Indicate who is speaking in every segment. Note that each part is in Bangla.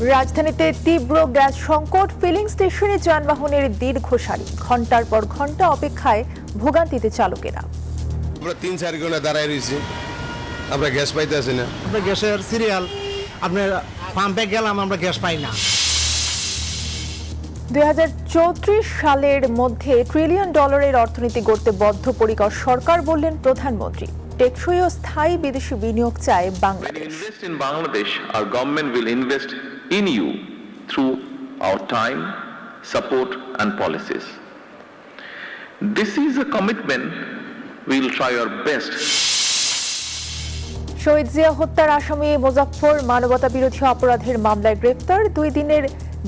Speaker 1: রাজধানীতে তীব্র গ্যাস সংকট, ফিলিং স্টেশনে যানবাহনের দীর্ঘ সারি, ঘন্টার পর ঘন্টা অপেক্ষায় ভোগান্তিতে চালকেরা।
Speaker 2: আমরা ৩-৪ ঘন্টা দাঁড়ায় রয়েছি, আমরা গ্যাস পাইতেছি না।
Speaker 3: আমরা গ্যাসের সিরিয়াল আপনার পাম্পে গেলাম, আমরা গ্যাস পাই না।
Speaker 1: 2034 সালের মধ্যে ট্রিলিয়ন ডলারের অর্থনীতি গড়তে বদ্ধপরিকর সরকার, বললেন প্রধানমন্ত্রী। টেকসই ও স্থায়ী বিদেশি বিনিয়োগ চায় Bangladesh.
Speaker 4: When you invest in Bangladesh, our government will invest in you through our time, support and policies. This is a commitment. We will try our best.
Speaker 1: শহীদ জিয়া হত্যার আসামি মোজাফফর মানবতা বিরোধী অপরাধের মামলায় গ্রেফতার, 2 দিনের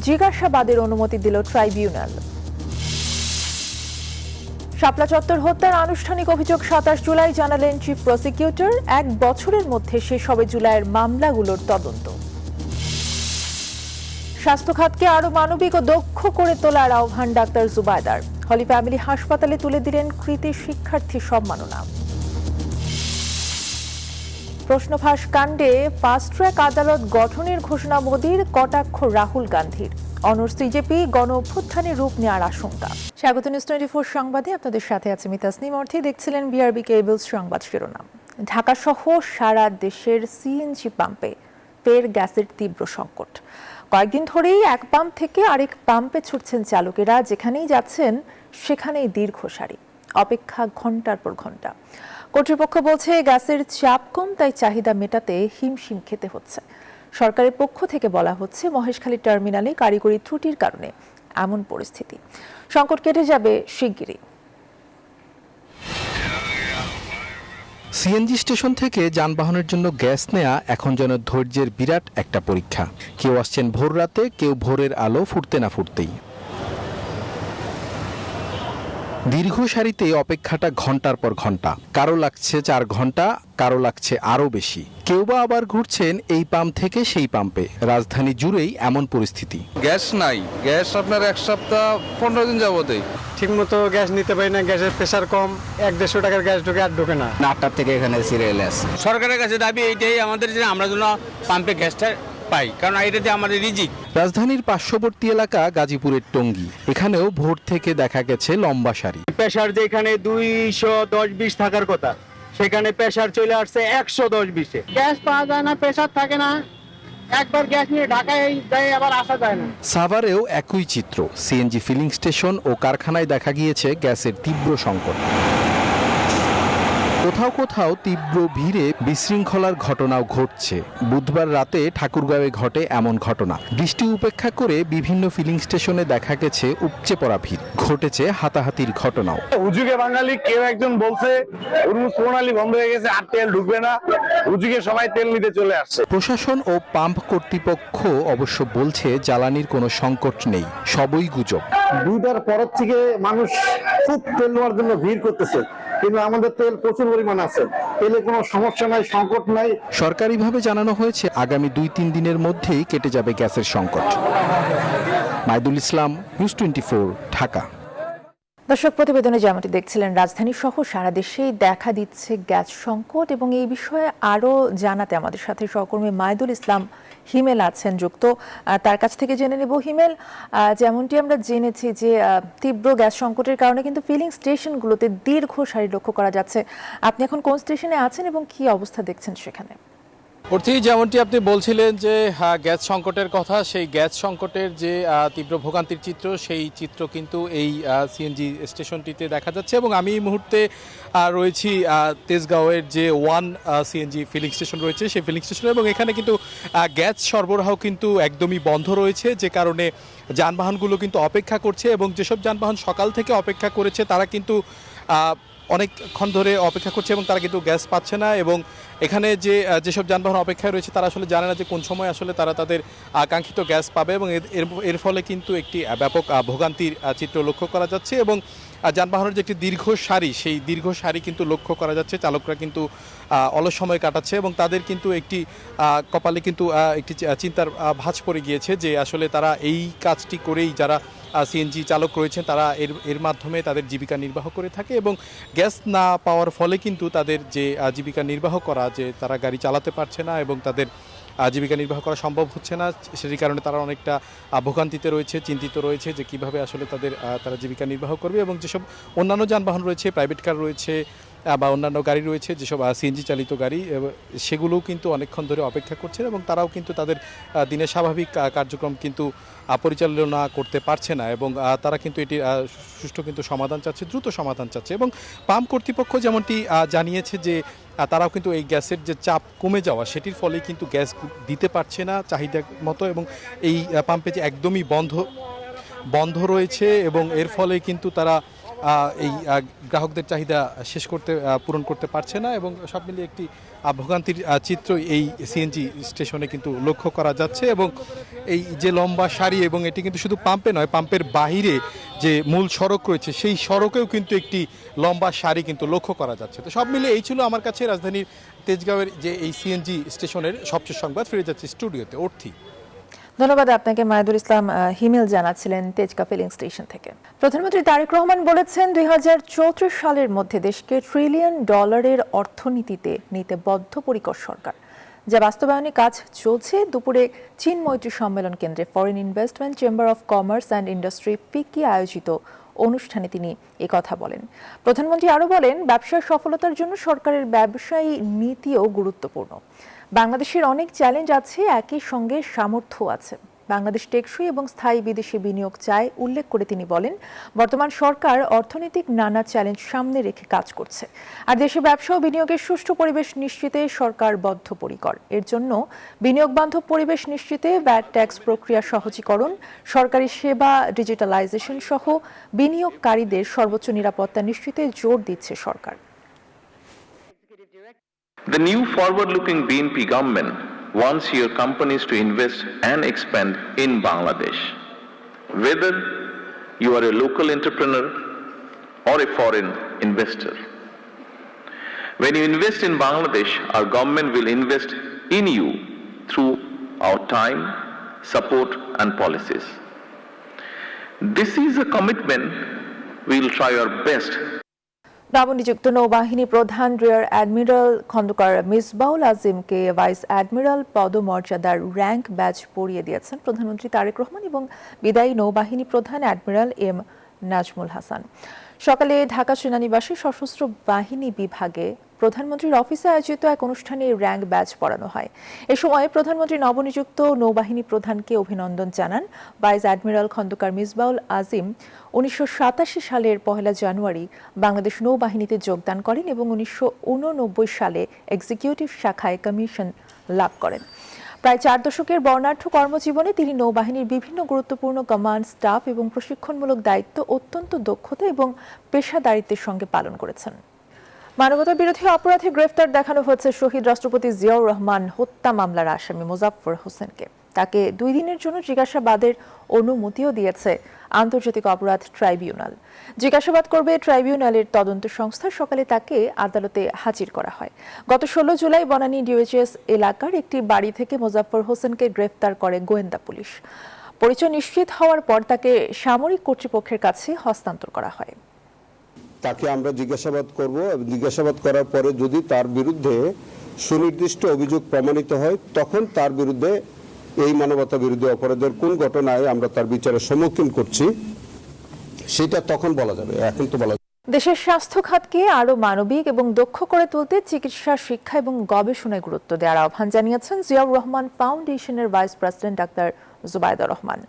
Speaker 1: জিজ্ঞাসাবাদের অনুমতি দিল ট্রাইব্যুনাল। শাপলা চত্বর হত্যার আনুষ্ঠানিক অভিযোগ 27 জুলাই জানালেন চিফ প্রসিকিউটর। 1 বছরের মধ্যে শেষ হবে জুলাইয়ের মামলাগুলোর তদন্ত। স্বাস্থ্য খাতকে আরো মানবিক ও দক্ষ করে তোলার আহ্বান ডাক্তার জুবায়দার। হলি ফ্যামিলি হাসপাতালে তুলে দিলেন কৃতি শিক্ষার্থী সম্মাননা। প্রশ্নফাঁস কাণ্ডে ফাস্ট ট্র্যাক আদালত গঠনের ঘোষণা মোদির, কটাক্ষ রাহুল গান্ধীর। অনর সিজেপি গণ অভ্যুত্থানে রূপ নেওয়ার আশঙ্কা। স্বাগত নিউজ 24 সংবাদে আপনাদের সাথে আছে মিতাসনিম অর্থী। দেখছিলেন বিআরবি কেবলস সংবাদ শিরোনাম। ঢাকা সহ সারা দেশের সিএনজি পাম্পে ফের গ্যাসের তীব্র সংকট। কয়েকদিন ধরেই এক পাম্প থেকে আরেক পাম্পে ছুটছেন চালকেরা, যেখানেই যাচ্ছেন সেখানেই দীর্ঘ সারি, অপেক্ষা ঘন্টার পর ঘন্টা। কর্তৃপক্ষ বলছে গ্যাসের চাপ কম, তাই চাহিদা মেটাতে হিমশিম খেতে হচ্ছে। সরকারের পক্ষ থেকে বলা হচ্ছে মহেশখালী টার্মিনালে কারিগরি ত্রুটির কারণে এমন পরিস্থিতি। সংকট কেটে যাবে শিগগিরই।
Speaker 5: সিএনজি স্টেশন থেকে যানবাহনের জন্য গ্যাস নেওয়া এখন যেন ধৈর্যের বিরাট একটা পরীক্ষা। কেউ আসছেন ভোর রাতে, কেউ ভোরের আলো ফুটতে না ফুটতেই। দীর্ঘ সারিতে অপেক্ষাটা ঘন্টার পর ঘন্টা, কারো লাগছে 4 ঘন্টা, কারো লাগছে আরো বেশি। কেউ বা আবার ঘুরছেন এই পাম্প থেকে সেই পাম্পে। রাজধানী জুড়েই এমন পরিস্থিতি।
Speaker 6: গ্যাস নাই, গ্যাস আপনার 1 সপ্তাহ 15 দিন যাবতেই
Speaker 3: ঠিক মতো গ্যাস নিতে পারি না, গ্যাসের প্রেশার কম, 100-150 টাকার গ্যাস ঢোকে আর ঢোকে না।
Speaker 7: 8টার থেকে এখানে সিরিয়াল আছে।
Speaker 8: সরকারের কাছে দাবি এইটাই আমাদের, যে আমরা যেন পাম্পে গ্যাসটা পাই, কারণ এটাতে আমাদের রিজিক।
Speaker 5: রাজধানীর পার্শ্ববর্তী এলাকা গাজীপুরের টঙ্গী, এখানেও ভোর থেকে দেখা গেছে লম্বা সারি।
Speaker 9: প্রেসার যেখানে 210-20 থাকার কথা, সেখানে প্রেসার চলে আসছে 110-20-এ। গ্যাস পাওয়া যায় না, প্রেসার থাকে না, একবার গ্যাস নিয়ে ঢাকায় যায় আবার আসা যায় না।
Speaker 5: সাভারেও একই চিত্র। সিএনজি ফিলিং স্টেশন ও কারখানায় দেখা গিয়েছে গ্যাসের তীব্র সংকট। কোথাও কোথাও তীব্র ভিড়ে বিশৃঙ্খলার ঘটনাও ঘটছে। বুধবার রাতে ঠাকুরগাঁওয়ে ঘটে এমন ঘটনা। বৃষ্টি উপেক্ষা করে বিভিন্ন ফিলিং স্টেশনে দেখা গেছে উপচে পড়া ভিড়। ঘটেছে হাতাহাতির ঘটনাও।
Speaker 9: হুজুগে বাঙালি কেউ একজন বলছে উরমুজ প্রণালী বন্ধ হয়ে গেছে, আর তেল ঢুকবে না, হুজুগে সবাই তেল নিতে চলে আসছে।
Speaker 5: প্রশাসন ও পাম্প কর্তৃপক্ষ অবশ্য বলছে জ্বালানির কোনো সংকট নেই, সবই গুজব।
Speaker 10: 2টার পরের থেকে মানুষ খুব তেল নেওয়ার জন্য ভিড় করতেছে, কিন্তু আমাদের তেল প্রচুর পরিমাণ আছে, তেলে কোনো সমস্যা নাই, সংকট নাই।
Speaker 5: সরকারিভাবে জানানো হয়েছে আগামী 2-3 দিনের মধ্যেই কেটে যাবে গ্যাসের সংকট। মাইদুল ইসলাম, নিউজ 24, ঢাকা।
Speaker 1: দর্শক, প্রতিবেদনে যেমনটি দেখছিলেন, রাজধানী সহ সারা দেশেই দেখা দিচ্ছে গ্যাস সংকট, এবং এই বিষয়ে আরো জানাতে আমাদের সাথে সহকর্মী মাইদুল ইসলাম হিমেল আছেন যুক্ত। তার কাছ থেকে জেনে নেব। হিমেল, যেমনটি আমরা জেনেছি যে তীব্র গ্যাস সংকটের কারণে কিন্তু ফিলিং স্টেশনগুলোতে দীর্ঘ সারি লক্ষ্য করা যাচ্ছে। আপনি এখন কোন স্টেশনে আছেন এবং কি অবস্থা দেখছেন সেখানে?
Speaker 11: অর্থী, যেমনটি আপনি বলছিলেন যে গ্যাস সংকটের কথা, সেই গ্যাস সংকটের যে তীব্র ভোগান্তির চিত্র, সেই চিত্র কিন্তু এই সিএনজি স্টেশনটিতে দেখা যাচ্ছে। এবং আমি এই মুহূর্তে রয়েছি তেজগাঁওয়ের যে 1 সিএনজি ফিলিং স্টেশন রয়েছে, সেই ফিলিং স্টেশনে। এবং এখানে কিন্তু গ্যাস সরবরাহ কিন্তু একদমই বন্ধ রয়েছে, যে কারণে যানবাহনগুলো কিন্তু অপেক্ষা করছে। এবং যেসব যানবাহন সকাল থেকে অপেক্ষা করেছে তারা কিন্তু অনেকক্ষণ ধরে অপেক্ষা করছে এবং তারা কিন্তু গ্যাস পাচ্ছে না। এবং এখানে যেসব যানবাহন অপেক্ষায় রয়েছে তারা আসলে জানে না যে কোন সময় আসলে তারা তাদের কাঙ্ক্ষিত গ্যাস পাবে। এবং এর ফলে কিন্তু একটি ব্যাপক ভোগান্তির চিত্র লক্ষ্য করা যাচ্ছে। এবং যানবাহনের যে একটি দীর্ঘ সারি, সেই দীর্ঘ সারি কিন্তু লক্ষ্য করা যাচ্ছে। চালকরা কিন্তু অলস সময় কাটাচ্ছে এবং তাদের কিন্তু একটি কপালে কিন্তু একটি চিন্তার ভাঁজ পড়ে গিয়েছে, যে আসলে তারা এই কাজটি করেই, যারা সিএনজি চালক রয়েছেন তারা এর মাধ্যমে তাদের জীবিকা নির্বাহ করে থাকে। এবং গ্যাস না পাওয়ার ফলে কিন্তু তাদের যে জীবিকা নির্বাহ করা, যে তারা গাড়ি চালাতে পারছে না এবং তাদের জীবিকা নির্বাহ করা সম্ভব হচ্ছে না। সেই কারণে তারা অনেকটা ভোগান্তিতে রয়েছে, চিন্তিত রয়েছে যে কিভাবে আসলে তারা জীবিকা নির্বাহ করবে। এবং যেসব অন্যান্য যানবাহন রয়েছে, প্রাইভেট কার রয়েছে বা অন্যান্য গাড়ি রয়েছে, যেসব সিএনজি চালিত গাড়ি, সেগুলোও কিন্তু অনেকক্ষণ ধরে অপেক্ষা করছে এবং তারাও কিন্তু তাদের দিনের স্বাভাবিক কার্যক্রম কিন্তু পরিচালনা করতে পারছে না। এবং তারা কিন্তু এটির সুষ্ঠু কিন্তু সমাধান চাচ্ছে, দ্রুত সমাধান চাচ্ছে। এবং পাম্প কর্তৃপক্ষ যেমনটি জানিয়েছে যে তারাও কিন্তু এই গ্যাসের যে চাপ কমে যাওয়া, সেটির ফলে কিন্তু গ্যাস দিতে পারছে না চাহিদা মতো, এবং এই পাম্পে যে একদমই বন্ধ রয়েছে এবং এর ফলে কিন্তু তারা এই গ্রাহকদের চাহিদা পূরণ করতে পারছে না। এবং সব মিলিয়ে একটি ভোগান্তির চিত্র এই সিএনজি স্টেশনে কিন্তু লক্ষ্য করা যাচ্ছে। এবং এই যে লম্বা সারি, এবং এটি কিন্তু শুধু পাম্পে নয়, পাম্পের বাহিরে যে মূল সড়ক রয়েছে সেই সড়কেও কিন্তু একটি লম্বা সারি কিন্তু লক্ষ্য করা যাচ্ছে। তো সব মিলিয়ে এই ছিল আমার কাছে রাজধানীর তেজগাঁওয়ের যে এই সিএনজি স্টেশনের সবচেয়ে সংবাদ। ফিরে যাচ্ছে স্টুডিওতে। অর্থী।
Speaker 1: ধন্যবাদ আপনাকে। মায়াদুল ইসলাম হিমেল জানাচ্ছিলেন তেজগাঁ ফিলিং স্টেশন থেকে। প্রধানমন্ত্রী তারেক রহমান বলেছেন 2034 সালের মধ্যে দেশকে $1 ট্রিলিয়ন অর্থনীতিতে নিতে বদ্ধপরিকর সরকার, যা বাস্তবায়নে কাজ চলছে। দুপুরে চীন মৈত্রী সম্মেলন কেন্দ্রে foreign investment chamber of commerce and industry FICCI আয়োজিত অনুষ্ঠানে তিনি কথা বলেন। প্রধানমন্ত্রী আরও বলেন, ব্যবসার সফলতার জন্য সরকারের ব্যবসায়ী নীতিও গুরুত্বপূর্ণ। বাংলাদেশের অনেক চ্যালেঞ্জ আছে, একই সঙ্গে সামর্থ্য আছে। বাংলাদেশ টেকসই এবং স্থায়ী বিদেশি বিনিয়োগ চায় উল্লেখ করে তিনি বলেন, বর্তমান সরকার অর্থনৈতিক নানা চ্যালেঞ্জ সামনে রেখে কাজ করছে, আর দেশে ব্যবসা ও বিনিয়োগের সুষ্ঠু পরিবেশ নিশ্চিতে সরকার বদ্ধপরিকর। এর জন্য বিনিয়োগ বান্ধব পরিবেশ নিশ্চিতে ভ্যাট ট্যাক্স প্রক্রিয়া সহজীকরণ, সরকারি সেবা ডিজিটালাইজেশন সহ বিনিয়োগকারীদের সর্বোচ্চ নিরাপত্তা নিশ্চিতে জোর দিচ্ছে সরকার।
Speaker 4: The new forward-looking BNP government wants your companies to invest and expand in Bangladesh. Whether you are a local entrepreneur or a foreign investor. When you invest in Bangladesh, our government will invest in you through our time, support and policies. This is a commitment we will try our best.
Speaker 1: নবনিযুক্ত নৌবাহিনী প্রধান রিয়ার অ্যাডমিরাল খন্দকার মিসবাউল আজিমকে ভাইস অ্যাডমিরাল পদমর্যাদার র্যাঙ্ক ব্যাজ পরিয়ে দিয়েছেন প্রধানমন্ত্রী তারেক রহমান এবং বিদায়ী নৌবাহিনী প্রধান অ্যাডমিরাল এম নাজমুল হাসান। সকালে ঢাকা সেনানিবাসে সশস্ত্র বাহিনী বিভাগে প্রধানমন্ত্রীর অফিসে আয়োজিত এক অনুষ্ঠানে র্যাঙ্ক ব্যাজ পড়ানো হয়। এ সময় প্রধানমন্ত্রী নবনিযুক্ত নৌবাহিনী প্রধানকে অভিনন্দন জানান। ভাইস অ্যাডমিরাল খন্দকার মিসবাউল আজিম 1987 সালের 1 জানুয়ারি বাংলাদেশ নৌবাহিনীতে যোগদান করেন এবং 1989 সালে এক্সিকিউটিভ শাখায় কমিশন লাভ করেন। প্রায় 4 দশকের বর্ণাঢ্য কর্মজীবনে তিনি নৌবাহিনীর বিভিন্ন গুরুত্বপূর্ণ কমান্ড, স্টাফ এবং প্রশিক্ষণমূলক দায়িত্ব অত্যন্ত দক্ষতা এবং পেশাদারিত্বের সঙ্গে পালন করেছেন। মানবতা বিরোধী অপরাধে গ্রেফতার দেখানো হয়েছে শহীদ রাষ্ট্রপতি জিয়াউর রহমান হত্যা মামলার আসামি মোজাফফর হোসেনকে। তাকে 2 দিনের জন্য জিজ্ঞাসাবাদের অনুমতিও দিয়েছে আন্তর্জাতিক অপরাধ ট্রাইব্যুনাল। জিজ্ঞাসাবাদ করবে ট্রাইব্যুনালের তদন্ত সংস্থা। সকালে তাকে আদালতে হাজির করা হয়। গত 16 জুলাই বনানী ডিওএইচএস এলাকার একটি বাড়ি থেকে মোজাফফর হোসেনকে গ্রেফতার করে গোয়েন্দা পুলিশ। পরিচয় নিশ্চিত হওয়ার পর তাকে সামরিক কর্তৃপক্ষের কাছে হস্তান্তর করা হয়।
Speaker 12: তাকে আমরা জিজ্ঞাসাবাদ করব। জিজ্ঞাসাবাদ করার পরে যদি তার বিরুদ্ধে সুনির্দিষ্ট অভিযোগ প্রমাণিত হয়, তখন তার বিরুদ্ধে এই মানবতা বিরোধী অপরাধের কোন ঘটনায় আমরা তার বিচারের সম্মুখীন করছি সেটা তখন বলা যাবে, এখন তো বলা যাবে।
Speaker 1: দেশের স্বাস্থ্য খাতকে আরও মানবিক এবং দক্ষ করে তুলতে চিকিৎসা, শিক্ষা এবং গবেষণায় গুরুত্ব দেওয়ার আহ্বান জানিয়েছেন জিয়াউর রহমান ফাউন্ডেশনের ভাইস প্রেসিডেন্ট ডাক্তার জুবাইদা রহমান।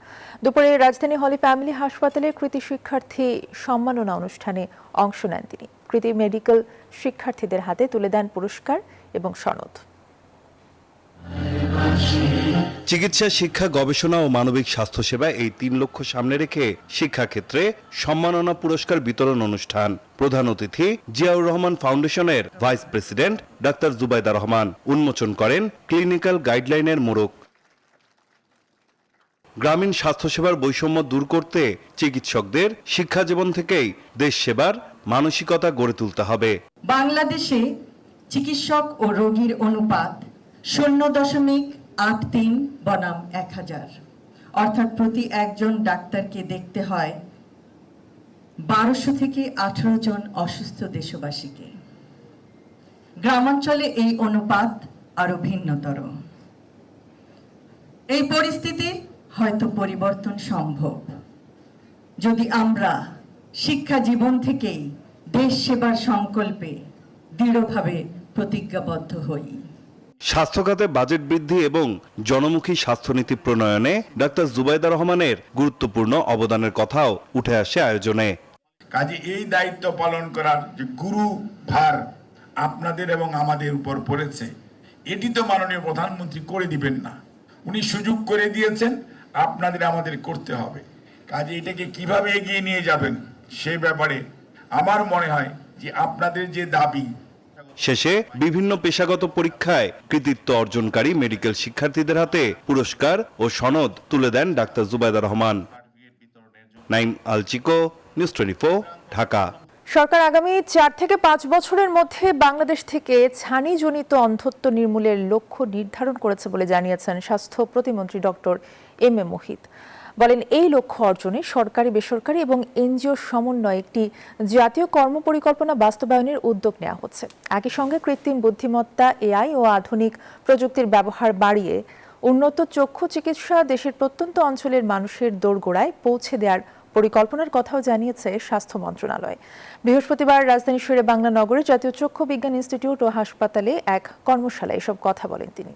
Speaker 1: দুপুরে রাজধানী হলি ফ্যামিলি হাসপাতালে কৃতি শিক্ষার্থী সম্মাননা অনুষ্ঠানে অংশ নেন তিনি। কৃতি মেডিকেল শিক্ষার্থীদের হাতে তুলে দেন পুরস্কার এবং সনদ।
Speaker 13: চিকিৎসা, শিক্ষা, গবেষণা ও মানবিক স্বাস্থ্যসেবা এই 3 লক্ষ্য সামনে রেখে শিক্ষাক্ষেত্রে সম্মাননা পুরস্কার বিতরণ অনুষ্ঠান। প্রধান অতিথি জিয়াউর রহমান ফাউন্ডেশনের ভাইস প্রেসিডেন্ট ডাক্তার জুবাইদা রহমান উন্মোচন করেন ক্লিনিক্যাল গাইডলাইনের মোড়ক। গ্রামীণ স্বাস্থ্যসেবার বৈষম্য দূর করতে চিকিৎসকদের শিক্ষা জীবন থেকেই দেশ সেবার মানসিকতা গড়ে তুলতে হবে।
Speaker 14: বাংলাদেশে চিকিৎসক ও রোগীর অনুপাত 0.83 বনাম 1000, অর্থাৎ প্রতি একজন ডাক্তারকে দেখতে হয় 1200 থেকে 18 জন অসুস্থ দেশবাসীকে। গ্রামাঞ্চলে এই অনুপাত আরো ভিন্নতর। এই পরিস্থিতির হয়তো পরিবর্তন সম্ভব যদি আমরা শিক্ষা জীবন থেকেই দেশ সেবার সংকল্পে দৃঢ়ভাবে প্রতিজ্ঞাবদ্ধ হই।
Speaker 13: স্বাস্থ্য খাতে বাজেট বৃদ্ধি এবং জনমুখী স্বাস্থ্যনীতি প্রণয়নে ডাক্তার জুবাইদা রহমানের গুরুত্বপূর্ণ অবদানের কথাও উঠে আসে আয়োজনে।
Speaker 15: কাজে এই দায়িত্ব পালন করার যে গুরু ভার আপনাদের এবং আমাদের উপর পড়েছে, এটি তো মাননীয় প্রধানমন্ত্রী করে দিবেন না, উনি সুযোগ করে দিয়েছেন, আপনাদের আমাদের করতে হবে। কাজে এটাকে কিভাবে এগিয়ে নিয়ে যাবেন সে ব্যাপারে আমার মনে হয় যে আপনাদের যে দাবি।
Speaker 13: শেষে বিভিন্ন পেশাগত পরীক্ষায় কৃতিত্ব অর্জনকারী মেডিকেল শিক্ষার্থীদের হাতে পুরস্কার ও সনদ তুলে দেন ডাক্তার জুবাইদা রহমান। নাইম আলচিকো, নিউজ 24, ঢাকা।
Speaker 1: সরকার আগামী 4 থেকে 5 বছরের মধ্যে বাংলাদেশ থেকে ছানিজনিত অন্ধত্ব নির্মূলের লক্ষ্য নির্ধারণ করেছে বলে জানিয়েছেন স্বাস্থ্য প্রতিমন্ত্রী ডক্টর এম এ মুহিত। বলেন, এই লক্ষ্য অর্জনে সরকারি, বেসরকারি এবং এনজিও সমন্বয়ে একটি জাতীয় কর্মপরিকল্পনা বাস্তবায়নের উদ্যোগ নেওয়া হচ্ছে। একই সঙ্গে কৃত্রিম বুদ্ধিমত্তা, এআই ও আধুনিক প্রযুক্তির ব্যবহার বাড়িয়ে উন্নত চক্ষু চিকিৎসা দেশের প্রত্যন্ত অঞ্চলের মানুষের দোরগোড়ায় পৌঁছে দেওয়ার পরিকল্পনার কথাও জানিয়েছে স্বাস্থ্য মন্ত্রণালয়। বৃহস্পতিবার রাজধানী শেরে বাংলা নগরে জাতীয় চক্ষু বিজ্ঞান ইনস্টিটিউট ও হাসপাতালে এক কর্মশালায় এসব কথা বলেন তিনি।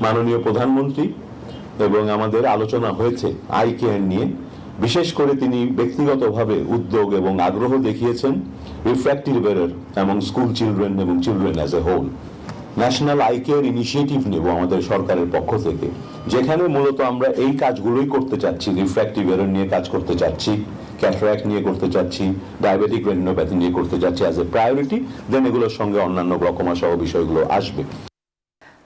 Speaker 16: মাননীয় প্রধানমন্ত্রী এবং আমাদের আলোচনা হয়েছে আই কেয়ার নিয়ে। বিশেষ করে তিনি ব্যক্তিগতভাবে উদ্যোগ এবং আগ্রহ দেখিয়েছেন রিফ্র্যাক্টিভ এরর এবং স্কুল চিলড্রেন এবং children as a whole. National eye care initiative নেব আমাদের সরকারের পক্ষ থেকে, যেখানে মূলত আমরা এই কাজগুলোই করতে চাচ্ছি। রিফ্র্যাক্টিভ এরর নিয়ে কাজ করতে চাচ্ছি, ক্যাটারাক্ট নিয়ে করতে চাচ্ছি, ডায়াবেটিক রেটিনোপ্যাথি নিয়ে করতে চাচ্ছি অ্যাজ এ প্রায়োরিটি। দেন এগুলোর সঙ্গে অন্যান্য গ্লকোমা সহ বিষয়গুলো আসবে।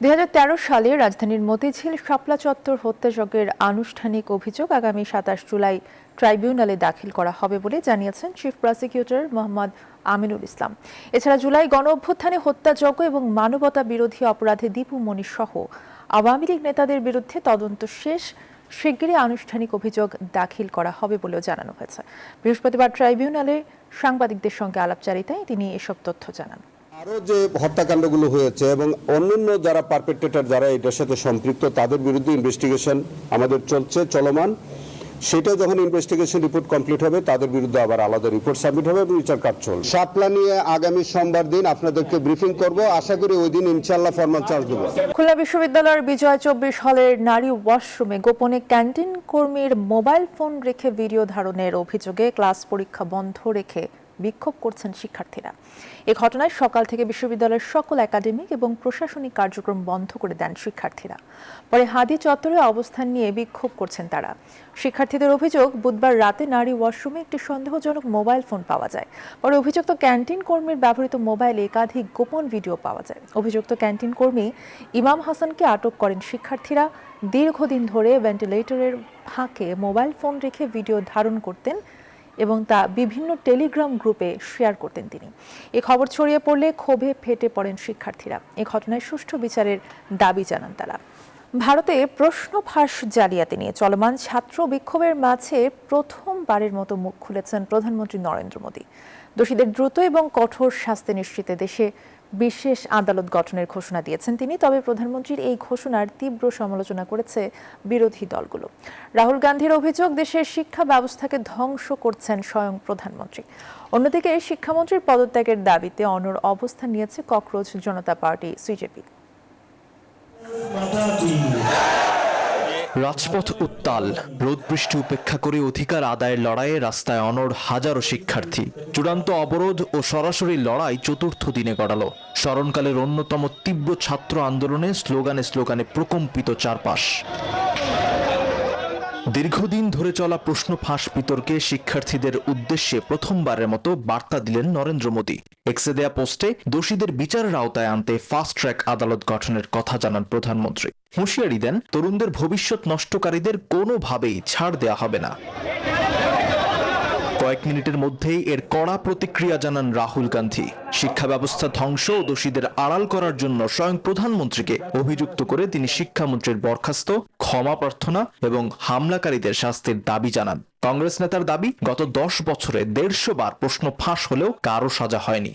Speaker 1: 2013 সালে রাজধানীর মতিঝিল শাপলা চত্বর হত্যাযজ্ঞের আনুষ্ঠানিক অভিযোগ আগামী 27 জুলাই ট্রাইব্যুনালে দাখিল করা হবে বলে জানিয়েছেন চিফ প্রসিকিউটর মোহাম্মদ আমিনুল ইসলাম। এছাড়া জুলাই গণ অভ্যুত্থানে হত্যাযজ্ঞ এবং মানবতা বিরোধী অপরাধে দীপু মনি সহ আওয়ামী লীগ নেতাদের বিরুদ্ধে তদন্ত শেষ, শিগগিরই আনুষ্ঠানিক অভিযোগ দাখিল করা হবে বলেও জানানো হয়েছে। বৃহস্পতিবার ট্রাইব্যুনালে সাংবাদিকদের সঙ্গে আলাপচারিতায় তিনি এসব তথ্য জানান।
Speaker 12: আরো যে হত্যাকাণ্ডগুলো হয়েছে এবং অন্যান্য যারা পারপেট্রেটর যারা এটার সাথে সম্পৃক্ত তাদের বিরুদ্ধে ইনভেস্টিগেশন আমাদের চলমান। সেটা যখন ইনভেস্টিগেশন রিপোর্ট কমপ্লিট হবে তাদের বিরুদ্ধে আবার আলাদা রিপোর্ট সাবমিট হবে এবং বিচার কাজ চলবে। শাপলা নিয়ে আগামী সোমবার দিন আপনাদেরকে ব্রিফিং করব, আশা করি ওই দিন ইনশাআল্লাহ ফরমাল চার্জ দেব।
Speaker 1: খুলনা বিশ্ববিদ্যালয়ের বিজয় 24 হলের নারী ওয়াশরুমে গোপনে ক্যান্টিন কর্মীর মোবাইল ফোন রেখে ভিডিও ধারণের অভিযোগে ক্লাস পরীক্ষা বন্ধ রেখে বিক্ষোভ করছেন শিক্ষার্থীরা। এ ঘটনায় সকাল থেকে বিশ্ববিদ্যালয়ের সকল একাডেমিক এবং প্রশাসনিক কার্যক্রম বন্ধ করে দেন শিক্ষার্থীরা। পরে হাদি চত্বরে অবস্থান নিয়ে বিক্ষোভ করছেন তারা। শিক্ষার্থীদের অভিযোগ, বুধবার রাতে নারী ওয়াশরুমে একটি সন্দেহজনক মোবাইল ফোন পাওয়া যায়। পরে অভিযুক্ত ক্যান্টিন কর্মীর ব্যবহৃত মোবাইলে একাধিক গোপন ভিডিও পাওয়া যায়। অভিযুক্ত ক্যান্টিন কর্মী ইমাম হাসানকে আটক করেন শিক্ষার্থীরা। দীর্ঘদিন ধরে ভেন্টিলেটরের ফাঁকে মোবাইল ফোন রেখে ভিডিও ধারণ করতেন এবং তা বিভিন্ন টেলিগ্রাম গ্রুপে শেয়ার করতেন তিনি। এ খবর ছড়িয়ে পড়লে ক্ষোভে ফেটে পড়েন শিক্ষার্থীরা। এ ঘটনায় সুষ্ঠু বিচারের দাবি জানান তারা। ভারতে প্রশ্ন ফাঁস জালিয়াতি নিয়ে চলমান ছাত্র বিক্ষোভের মাঝে প্রথমবারের মতো মুখ খুলেছেন প্রধানমন্ত্রী নরেন্দ্র মোদী। দোষীদের দ্রুত এবং কঠোর শাস্তি নিশ্চিতে দেশে বিশেষ আদালত গঠনের ঘোষণা দিয়েছেন তিনি। তবে প্রধানমন্ত্রীর এই ঘোষণার তীব্র সমালোচনা করেছে বিরোধী দলগুলো। রাহুল গান্ধীর অভিযোগ, দেশের শিক্ষা ব্যবস্থাকে ধ্বংস করছেন স্বয়ং প্রধানমন্ত্রী। অন্যদিকে শিক্ষামন্ত্রীর পদত্যাগের দাবিতে অনড় অবস্থান নিয়েছে ককরোচ জনতা পার্টি সিজেপি।
Speaker 5: রাজপথ উত্তাল, রোদ বৃষ্টি উপেক্ষা করে অধিকার আদায়ের লড়াইয়ে রাস্তায় অনড় হাজারো শিক্ষার্থী। চূড়ান্ত অবরোধ ও সরাসরি লড়াই চতুর্থ দিনে গড়ালো। স্মরণকালের অন্যতম তীব্র ছাত্র আন্দোলনে স্লোগানে প্রকম্পিত চারপাশ। দীর্ঘদিন ধরে চলা প্রশ্ন ফাঁস বিতর্কে শিক্ষার্থীদের উদ্দেশ্যে প্রথমবারের মতো বার্তা দিলেন নরেন্দ্র মোদী। এক্সে দেয়া পোস্টে দোষীদের বিচারের আওতায় আনতে ফাস্ট ট্র্যাক আদালত গঠনের কথা জানান প্রধানমন্ত্রী। হুঁশিয়ারি দেন, তরুণদের ভবিষ্যৎ নষ্টকারীদের কোনোভাবেই ছাড় দেয়া হবে না। কয়েক মিনিটের মধ্যেই এর কড়া প্রতিক্রিয়া জানান রাহুল গান্ধী। শিক্ষা ব্যবস্থা ধ্বংস ও দোষীদের আড়াল করার জন্য স্বয়ং প্রধানমন্ত্রীকে অভিযুক্ত করে তিনি শিক্ষামন্ত্রীর বরখাস্ত, ক্ষমা প্রার্থনা এবং হামলাকারীদের শাস্তির দাবি জানান। কংগ্রেস নেতার দাবি, গত 10 বছরে 150 বার প্রশ্ন ফাঁস হলেও কারো সাজা হয়নি।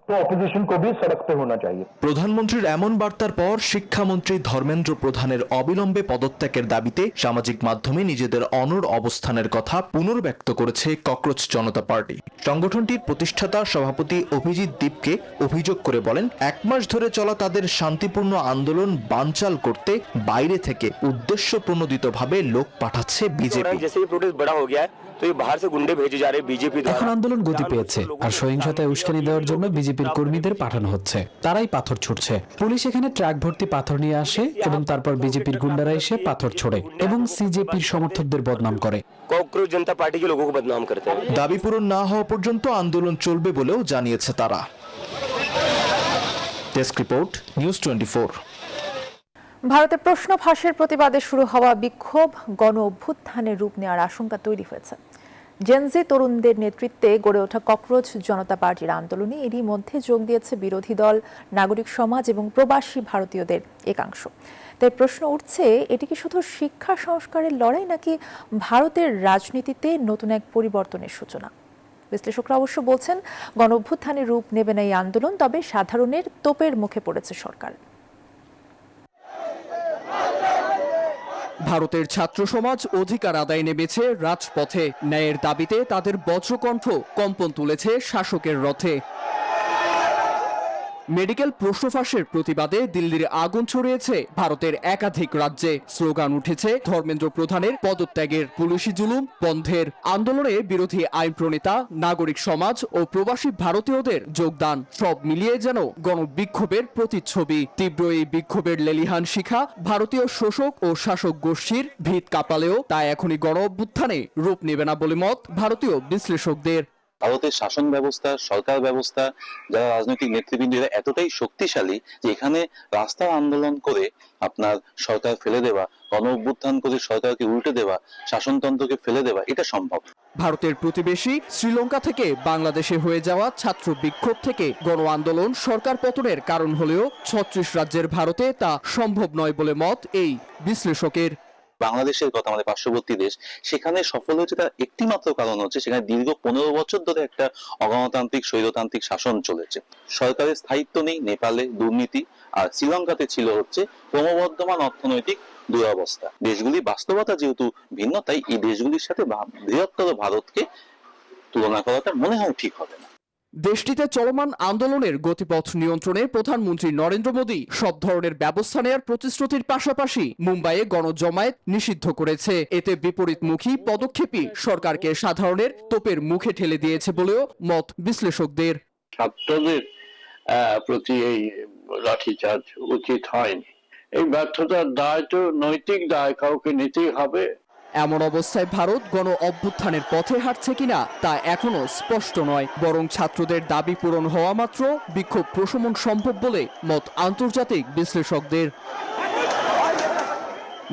Speaker 5: প্রধানমন্ত্রীর এমন বার্তার পর শিক্ষামন্ত্রী ধর্মেন্দ্র প্রধানের অবিলম্বে পদত্যাগের দাবিতে সামাজিক মাধ্যমে নিজেদের অনড় অবস্থানের কথা পুনর্ব্যক্ত করেছে ককরোচ জনতা পার্টি। সংগঠনটির প্রতিষ্ঠাতা সভাপতি অভিজিৎ দীপকে অভিযোগ করে বলেন, 1 মাস ধরে চলা তাদের শান্তিপূর্ণ আন্দোলন বানচাল করতে বাইরে থেকে উদ্দেশ্যপ্রণোদিতভাবে লোক পাঠাচ্ছে বিজেপি।
Speaker 17: এখন আন্দোলন গতি পেয়েছে আর সহিংসতায় উস্কানি দেওয়ার জন্য বিজেপির কর্মীদের পাঠানো হচ্ছে, তারাই পাথর ছুটছে। পুলিশ এখানে ট্রাক ভর্তি পাথর নিয়ে আসে এবং তারপর বিজেপির গুন্ডারা এসে পাথর ছোড়ে এবং সিজেপির সমর্থকদের বদনাম করে।
Speaker 18: ককরোচ জনতা পার্টি কে লোগোं को बदनाम करते हैं।
Speaker 5: দাবি পূরণ না হওয়া পর্যন্ত আন্দোলন চলবে বলেও জানিয়েছে তারা। Desk report, news 24।
Speaker 1: ভারতে প্রশ্ন ফাঁসের প্রতিবাদে শুরু হওয়া বিক্ষোভ গণ অভ্যুত্থানের রূপ নেওয়ার আশঙ্কা তৈরি হয়েছে। জেনজি তরুণদের নেতৃত্বে গড়ে ওঠা ককরোচ জনতা পার্টির আন্দোলনে এরই মধ্যে যোগ দিয়েছে বিরোধী দল, নাগরিক সমাজ এবং প্রবাসী ভারতীয়দের একাংশ। তাই প্রশ্ন উঠছে, এটি কি শুধু শিক্ষা সংস্কারের লড়াই নাকি ভারতের রাজনীতিতে নতুন এক পরিবর্তনের সূচনা? বিশ্লেষকরা অবশ্য বলছেন, গণ অভ্যুত্থানের রূপ নেবে না এই আন্দোলন, তবে সাধারণের তোপের মুখে পড়েছে সরকার।
Speaker 19: ভারতের ছাত্র সমাজ অধিকার আদায় নেমেছে রাজপথে। ন্যায়ের দাবিতে তাদের বজ্রকণ্ঠ কম্পন তুলেছে শাসকের রথে। মেডিকেল প্রশ্ন ফাঁসের প্রতিবাদে দিল্লির আগুন ছড়িয়েছে ভারতের একাধিক রাজ্যে। স্লোগান উঠেছে ধর্মেন্দ্র প্রধানের পদত্যাগের, পুলিশি জুলুম বন্ধের। আন্দোলনে বিরোধী আইন প্রণেতা, নাগরিক সমাজ ও প্রবাসী ভারতীয়দের যোগদান, সব মিলিয়ে যেন গণবিক্ষোভের প্রতিচ্ছবি। তীব্র এই বিক্ষোভের লেলিহান শিখা ভারতীয় শোষক ও শাসক গোষ্ঠীর ভিত কাঁপালেও তা এখনই গণ অভ্যুত্থানে রূপ নেবে না বলে মত ভারতীয় বিশ্লেষকদের।
Speaker 16: ভারতের শাসন ব্যবস্থা, সরকার ব্যবস্থা, যারা রাজনৈতিক নেতৃবৃন্দ, এরা এতটাই শক্তিশালী যে এখানে রাস্তার আন্দোলন করে আপনার সরকার ফেলে দেওয়া, গণ অভ্যুত্থান করে সরকারকে উল্টে দেওয়া, শাসনতন্ত্রকে ফেলে দেওয়া, এটা সম্ভব।
Speaker 19: ভারতের প্রতিবেশী শ্রীলঙ্কা থেকে বাংলাদেশে হয়ে যাওয়া ছাত্র বিক্ষোভ থেকে গণ আন্দোলন সরকার পতনের কারণ হলেও 36 রাজ্যের ভারতে তা সম্ভব নয় বলে মত এই বিশ্লেষকের।
Speaker 16: বাংলাদেশের কথা, আমাদের পার্শ্ববর্তী দেশ, সেখানে সফল হয়েছে তার একটি মাত্র কারণ হচ্ছে সেখানে দীর্ঘ 15 বছর ধরে একটা অগণতান্ত্রিক স্বৈরতান্ত্রিক শাসন চলেছে। সরকারের স্থায়িত্ব নেই, নেপালে দুর্নীতি, আর শ্রীলঙ্কাতে ছিল হচ্ছে ক্রমবর্ধমান অর্থনৈতিক দুরবস্থা। দেশগুলি বাস্তবতা যেহেতু ভিন্ন, তাই এই দেশগুলির সাথে বৃহত্তর ভারতকে তুলনা করাটা মনে হয় ঠিক হবে না।
Speaker 19: দেশটিতে চলমান আন্দোলনের গতিপথ নিয়ন্ত্রণে প্রধানমন্ত্রী নরেন্দ্র মোদী সব ধরনের ব্যবস্থা নেওয়ার প্রতিশ্রুতির পাশাপাশি মুম্বাইয়ে গণজমায়েত নিষিদ্ধ করেছে। এতে বিপরীতমুখী পদক্ষেপই সরকারকে সাধারণের তোপের মুখে ঠেলে দিয়েছে বলেও মত বিশ্লেষকদের।
Speaker 20: ছাত্রদের প্রতি এই লাঠিচার্জ উচিত হয়নি। এই ব্যর্থতার দায় তো নৈতিক দায় কাউকে নিতেই হবে।
Speaker 19: এমন অবস্থায় ভারত গণ অভ্যুত্থানের পথে হাঁটছে কিনা তা এখনো স্পষ্ট নয়, বরং ছাত্রদের দাবি পূরণ হওয়া মাত্র বিক্ষোভ প্রশমন সম্ভব বলে মত আন্তর্জাতিক বিশ্লেষকদের।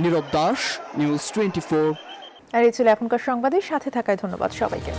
Speaker 19: নীরব দাস, নিউজ 24।
Speaker 1: আর এই ছিল এখনকার সংবাদের সাথে থাকায় ধন্যবাদ সবাইকে।